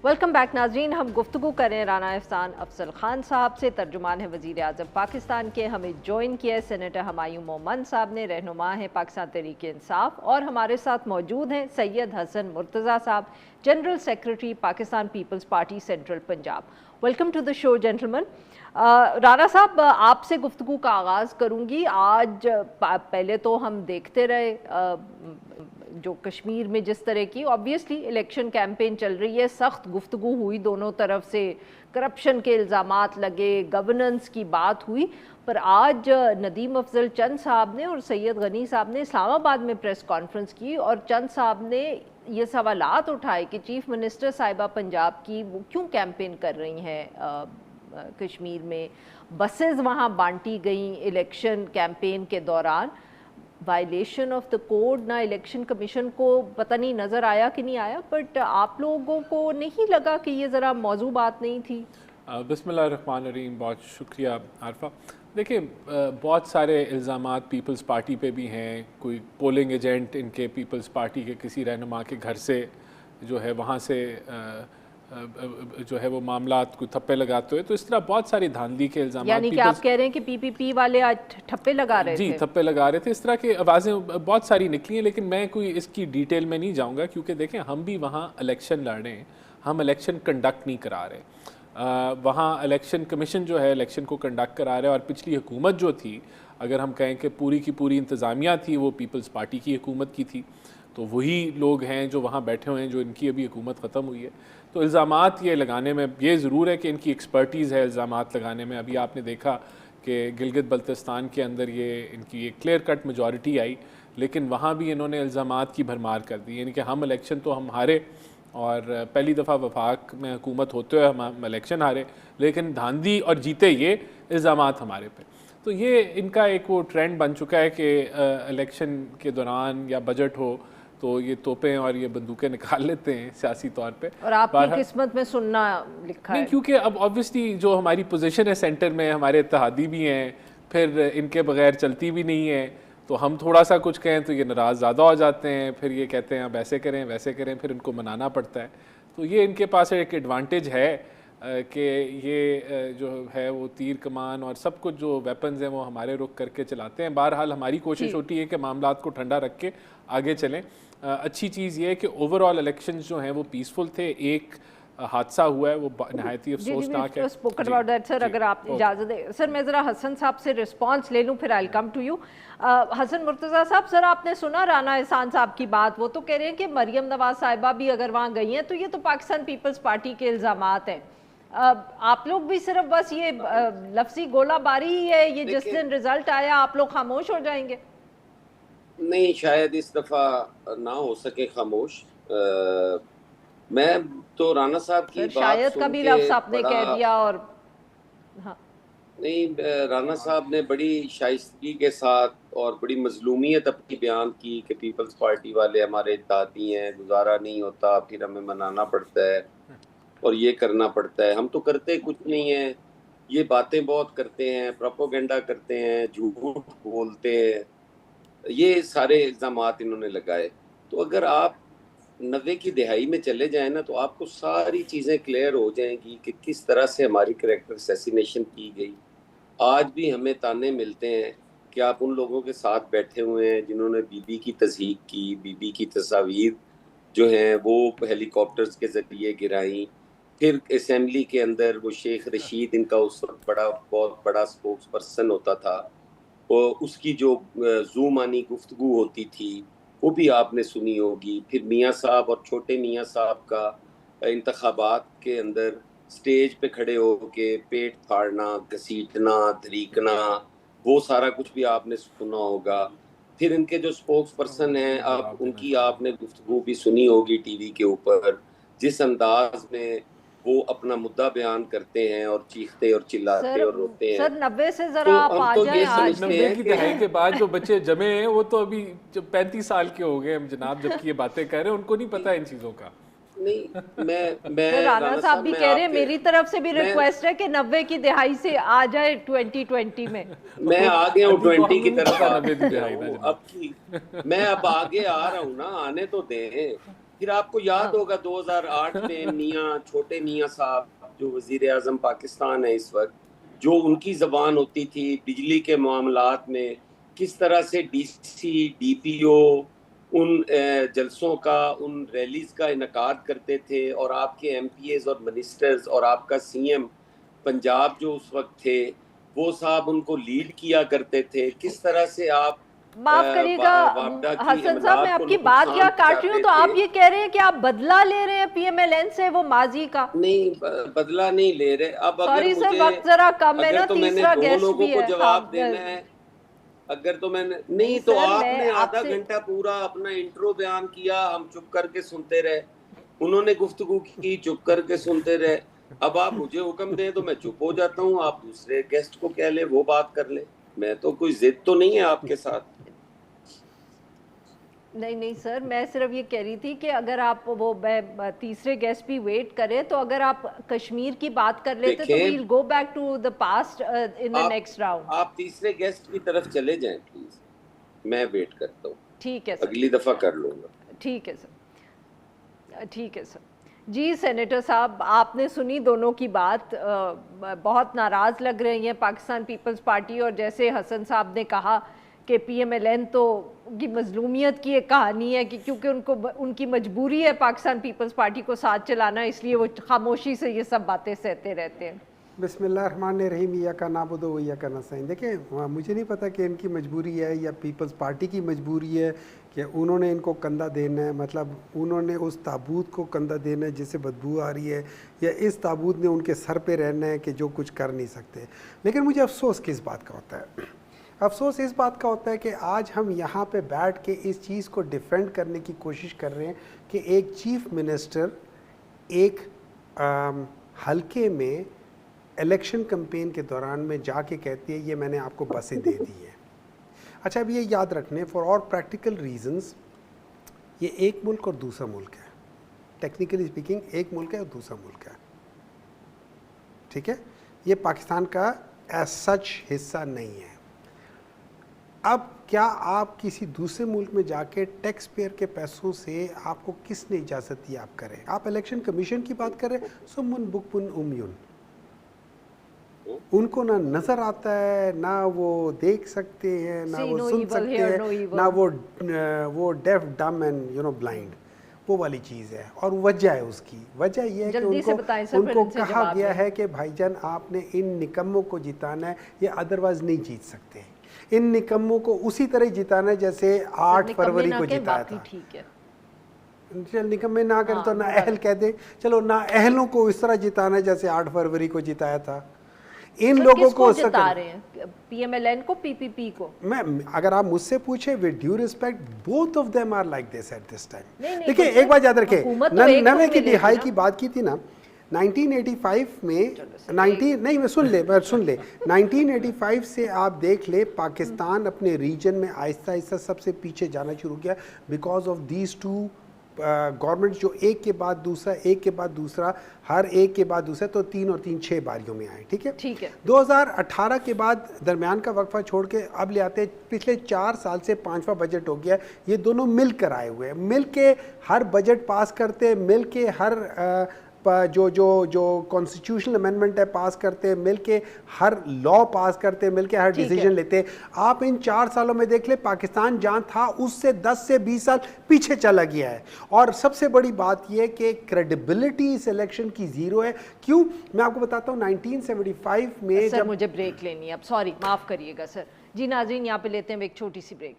Welcome back नाजरीन। हम गुफ्तगू करें राना एहसान अफजल खान साहब से। तर्जुमान है वज़ीर आज़म पाकिस्तान के। हमें ज्वाइन किया है सेनेटर हुमायूं मोमन साहब ने, रहनुमा है पाकिस्तान तहरीक इंसाफ, और हमारे साथ मौजूद हैं सैयद हसन मुर्तज़ा साहब, general secretary Pakistan peoples party central Punjab. Welcome to the show gentleman. Rana साहब, आपसे गुफ्तगू का आगाज़ करूँगी। आज पहले तो हम देखते रहे जो कश्मीर में जिस तरह की ऑब्वियसली इलेक्शन कैंपेन चल रही है, सख्त गुफ्तगू हुई दोनों तरफ से, करप्शन के इल्ज़ामात लगे, गवर्नेंस की बात हुई, पर आज नदीम अफजल चंद साहब ने और सैयद गनी साहब ने इस्लामाबाद में प्रेस कॉन्फ्रेंस की और चंद साहब ने ये सवालात उठाए कि चीफ मिनिस्टर साहिबा पंजाब की वो क्यों कैंपेन कर रही हैं कश्मीर में, बसेस वहाँ बांटी गई इलेक्शन कैंपेन के दौरान, वायलेशन ऑफ द कोड ना इलेक्शन कमीशन को पता नहीं नज़र आया कि नहीं आया, बट आप लोगों को नहीं लगा कि ये ज़रा मौजू बात नहीं थी? बिस्मिल्लाहिर्रहमानिर्रहीम, बहुत शुक्रिया आरफा। देखिए, बहुत सारे इल्ज़ामात पीपल्स पार्टी पे भी हैं। कोई पोलिंग एजेंट इनके पीपल्स पार्टी के किसी रहनुमा के घर से जो है वहाँ से जो है वो मामलात को ठप्पे लगाते हुए, तो इस तरह बहुत सारी धांधली के इल्ज़ाम। यानी कि आप कह रहे हैं कि पीपीपी वाले आज ठप्पे लगा रहे थे? जी, ठप्पे लगा रहे थे। इस तरह की आवाज़ें बहुत सारी निकली हैं, लेकिन मैं कोई इसकी डिटेल में नहीं जाऊंगा, क्योंकि देखें हम भी वहाँ इलेक्शन लड़ रहे हैं, हम इलेक्शन कंडक्ट नहीं करा रहे। वहाँ इलेक्शन कमीशन जो है इलेक्शन को कंडक्ट करा रहे हैं, और पिछली हुकूमत जो थी, अगर हम कहें कि पूरी की पूरी इंतज़ामिया थी वो पीपल्स पार्टी की हुकूमत की थी, तो वही लोग हैं जो वहाँ बैठे हुए हैं जो इनकी अभी हुकूमत ख़त्म हुई है। तो इल्ज़ामात ये लगाने में ये ज़रूर है कि इनकी एक्सपर्टीज़ है इल्ज़ामात लगाने में। अभी आपने देखा कि गिलगित बल्तिस्तान के अंदर ये इनकी एक क्लियर कट मेजॉरिटी आई, लेकिन वहाँ भी इन्होंने इल्ज़ामात की भरमार कर दी। यानी कि हम इलेक्शन तो हम हारे, और पहली दफ़ा वफाक में हुकूमत होते हुए हम इलेक्शन हारे, लेकिन धांधली और जीते ये इल्ज़ामात हमारे पे। तो ये इनका एक वो ट्रेंड बन चुका है कि इलेक्शन के दौरान या बजट हो तो ये तोपें और ये बंदूकें निकाल लेते हैं सियासी तौर पे। और आपकी किस्मत में सुनना लिखा नहीं, है? क्योंकि अब ऑब्वियसली जो हमारी पोजीशन है सेंटर में, हमारे इत्तेहादी भी हैं, फिर इनके बगैर चलती भी नहीं है, तो हम थोड़ा सा कुछ कहें तो ये नाराज़ ज़्यादा हो जाते हैं, फिर ये कहते हैं अब ऐसे करें वैसे करें, फिर इनको मनाना पड़ता है। तो ये इनके पास एक एडवांटेज है कि ये जो है वो तीर कमान और सब कुछ जो वेपन्स हैं वो हमारे रुख करके चलाते हैं। बहरहाल हमारी कोशिश होती है कि मामलात को ठंडा रख के आगे चलें। अच्छी चीज़ ये है कि ओवरऑल इलेक्शंस जो हैं वो पीसफुल थे। एक हादसा हुआ है वो नहायत ही अफसोसनाक है। सर, अगर आप इजाज़त दें सर, मैं ज़रा हसन साहब से रिस्पांस ले लूँ, फिर I come to you. Hasan Murtaza साहब, सर आपने सुना राना एहसान साहब की बात? वो तो कह रहे हैं कि मरियम नवाज साहिबा भी अगर वहाँ गई हैं तो ये तो पाकिस्तान पीपल्स पार्टी के इल्ज़ामात हैं। आप लोग भी सिर्फ बस ये लफ्ज़ी गोलाबारी ही है, ये जिस दिन रिजल्ट आया आप लोग खामोश हो जाएंगे? नहीं, शायद इस दफ़ा ना हो सके खामोश। मैं तो राना साहब की बात शायद का भी लफ्ज़ आपने कह दिया। और हाँ, नहीं, राना साहब ने बड़ी शाइस्तगी के साथ और बड़ी मजलूमियत अपनी बयान की कि पीपल्स पार्टी वाले हमारे इत्तेहादी हैं, गुजारा नहीं होता, फिर हमें मनाना पड़ता है और ये करना पड़ता है। हम तो करते कुछ नहीं है, ये बातें बहुत करते हैं, प्रोपोगेंडा करते हैं, झूठ बोलते हैं, ये सारे इल्ज़ामात इन्होंने लगाए। तो अगर आप 90 की दिहाई में चले जाएं ना, तो आपको सारी चीज़ें क्लियर हो जाएंगी कि किस तरह से हमारी कैरेक्टर असैसिनेशन की गई। आज भी हमें ताने मिलते हैं कि आप उन लोगों के साथ बैठे हुए हैं जिन्होंने बीबी की तज़हीक की, बीबी की तस्वीर जो हैं वो हेलीकॉप्टर्स के ज़रिए गिराई। फिर असेंबली के अंदर वो शेख रशीद, इनका उस वक्त बहुत बड़ा स्पोक्स पर्सन होता था, और उसकी जो ज़ूमानी गुफ्तगू होती थी वो भी आपने सुनी होगी। फिर मियाँ साहब और छोटे मियाँ साहब का इंतखाबात के अंदर स्टेज पे खड़े होके पेट फाड़ना, घसीटना, धरीकना, वो सारा कुछ भी आपने सुना होगा। फिर इनके जो स्पोक्स पर्सन हैं, आप उनकी आपने गुफ्तगू भी सुनी होगी टीवी के ऊपर, जिस अंदाज में वो अपना मुद्दा बयान करते हैं और चीखते और चिल्लाते और रोते हैं। सर 90 से जरा तो आप आ तो जाएं। आज 90 की दहाई के बाद जो बच्चे जमे हैं वो तो अभी जब 35 साल के हो गए हम जनाब, जबकि ये बातें कर रहे हैं, उनको नहीं पता इन चीज़ों का। नहीं, मैं राना साहब भी कह रहे हैं, मेरी तरफ से भी रिक्वेस्ट है कि 90 की दिहाई से आ जाए 2020 में। मैं आ गया हूँ 20 की तरफ। 90 की दिहाई ना अब की मैं अब आगे आ रहा हूँ ना, आने तो दें। پھر آپ کو یاد ہوگا 2008 میں میاں چھوٹے میاں صاحب جو وزیر اعظم پاکستان ہے اس وقت، جو ان کی زبان ہوتی تھی بجلی کے معاملات میں، کس طرح سے ڈی سی ڈی پی او ان جلسوں کا، ان ریلیز کا انعقاد کرتے تھے، اور آپ کے ایم پی ایز اور منسٹرز اور آپ کا سی ایم پنجاب جو اس وقت تھے وہ صاحب ان کو لیڈ کیا کرتے تھے، کس طرح سے آپ معاف کریے گا حسن صاحب، میں آپ کی بات کیا کاٹ رہی ہوں، تو آپ یہ کہہ رہے ہیں کہ آپ بدلہ لے رہے ہیں پی ایم ایل این سے وہ ماضی کا؟ نہیں، بدلہ نہیں لے رہے. اب اگر سوری سر، مجھے وقت ذرا کم ہے نا، اگر تو میں نے تیسرا دو گیسٹ لوگوں بھی کو ہے. جواب دینا ہے، اگر تو میں نے نہیں تو سر، آپ میں نے آپ آدھا سے گھنٹہ پورا اپنا انٹرو بیان کیا، ہم چپ کر کے سنتے رہے، انہوں نے گفتگو کی، چپ کر کے سنتے رہے. اب آپ مجھے حکم دیں تو میں چپ ہو جاتا ہوں، آپ دوسرے گیسٹ کو کہہ لیں وہ بات کر لیں. میں تو کوئی ضد تو نہیں ہے آپ کے ساتھ. نہیں سر، میں صرف یہ کہہ رہی تھی کہ اگر آپ وہ تیسرے گیسٹ بھی ویٹ کریں تو اگر آپ کشمیر کی بات کر لیتے تو well go back to the past in the next round. آپ تیسرے گیسٹ کی طرف چلے جائیں پلیز، میں ویٹ کرتا ہوں. ٹھیک ہے سر، اگلی دفعہ کر لوں گا. ٹھیک ہے سر، ٹھیک ہے سر. جی سینیٹر صاحب، آپ نے سنی دونوں کی بات، بہت ناراض لگ رہی ہیں پاکستان پیپلز پارٹی، اور جیسے حسن صاحب نے کہا کہ پی ایم ایل این تو کی مظلومیت کی ایک کہانی ہے کہ کیونکہ ان کی مجبوری ہے پاکستان پیپلز پارٹی کو ساتھ چلانا، اس لیے وہ خاموشی سے یہ سب باتیں سہتے رہتے ہیں. بسم اللہ الرحمن الرحیم. ایاک نعبد و ایاک نستعین. دیکھیں، مجھے نہیں پتہ کہ ان کی مجبوری ہے یا پیپلز پارٹی کی مجبوری ہے کہ انہوں نے ان کو کندھا دینا ہے، مطلب انہوں نے اس تابوت کو کندھا دینا ہے جس سے بدبو آ رہی ہے، یا اس تابوت نے ان کے سر پہ رہنا ہے کہ جو کچھ کر نہیں سکتے. لیکن مجھے افسوس کس بات کا ہوتا ہے؟ افسوس اس بات کا ہوتا ہے کہ آج ہم یہاں پہ بیٹھ کے اس چیز کو ڈیفینڈ کرنے کی کوشش کر رہے ہیں کہ ایک چیف منسٹر ایک حلقے میں الیکشن کمپین کے دوران میں جا کے کہتی ہے یہ میں نے آپ کو بسیں دے دی ہیں. اچھا، اب یہ یاد رکھنے فار اور پریکٹیکل ریزنز، یہ ایک ملک اور دوسرا ملک ہے. ٹیکنیکلی اسپیکنگ ایک ملک ہے اور دوسرا ملک ہے، ٹھیک ہے؟ یہ پاکستان کا ایز سچ حصہ نہیں ہے. اب کیا آپ کسی دوسرے ملک میں جا کے ٹیکس پیئر کے پیسوں سے آپ کو کس نے اجازت دی آپ کریں؟ آپ الیکشن کمیشن کی بات کریں، سمن بکمن امیون، ان کو نہ نظر آتا ہے، نہ وہ دیکھ سکتے ہیں، نہ وہ سن سکتے ہیں، نہ وہ ڈیف ڈم اینڈ بلائنڈ، وہ والی چیز ہے. اور وجہ ہے اس کی، وجہ یہ ہے کہ ان کو کہا گیا ہے کہ بھائی جان آپ نے ان نکموں کو جتانا ہے، یہ ادروائز نہیں جیت سکتے. ان نکموں کو اسی طرح جتانا ہے جیسے 8 فروری کو جتایا تھا. نکمے نہ کرے تو نہ اہل کہہ دیں، چلو نہ اہلوں کو اس طرح جتانا ہے جیسے 8 فروری کو جتایا تھا. ان لوگوں کو جتا رہے ہیں، پی ایم ایل این کو، پی پی پی کو؟ میں اگر آپ مجھ سے پوچھیں with due respect, both of them are like this at this time. دیکھیں ایک بات یاد رکھیں، 99 کی دہائی کی بات کی تھی نا، 1985 میں نہیں میں سن لے 1985 سے آپ دیکھ لے پاکستان اپنے ریجن میں آہستہ آہستہ سب سے پیچھے جانا شروع کیا because of these two government جو ایک کے بعد دوسرا ایک کے بعد دوسرا ہر ایک کے بعد دوسرا تو 3 اور 3 6 باریوں میں آئے. ٹھیک ہے. 2018 کے بعد درمیان کا وقفہ چھوڑ کے اب لے آتے پچھلے 4 سال سے 5واں بجٹ ہو گیا. یہ دونوں مل کر آئے ہوئے ہیں، مل کے ہر بجٹ پاس کرتے، مل کے ہر جو کانسٹیٹیوشنل امینڈمنٹ ہے پاس کرتے، مل کے ہر لا پاس کرتے، مل کے ہر ڈیسیجن لیتے. آپ ان 4 سالوں میں دیکھ لیں پاکستان جہاں تھا اس سے 10 سے 20 سال پیچھے چلا گیا ہے. اور سب سے بڑی بات یہ کہ کریڈیبلٹی اس الیکشن کی زیرو ہے. کیوں؟ میں آپ کو بتاتا ہوں 1975 میں سر مجھے بریک لینی ہے اب، سوری معاف کریے گا سر. جی ناظرین، یہاں پہ لیتے ہیں ایک چھوٹی سی بریک.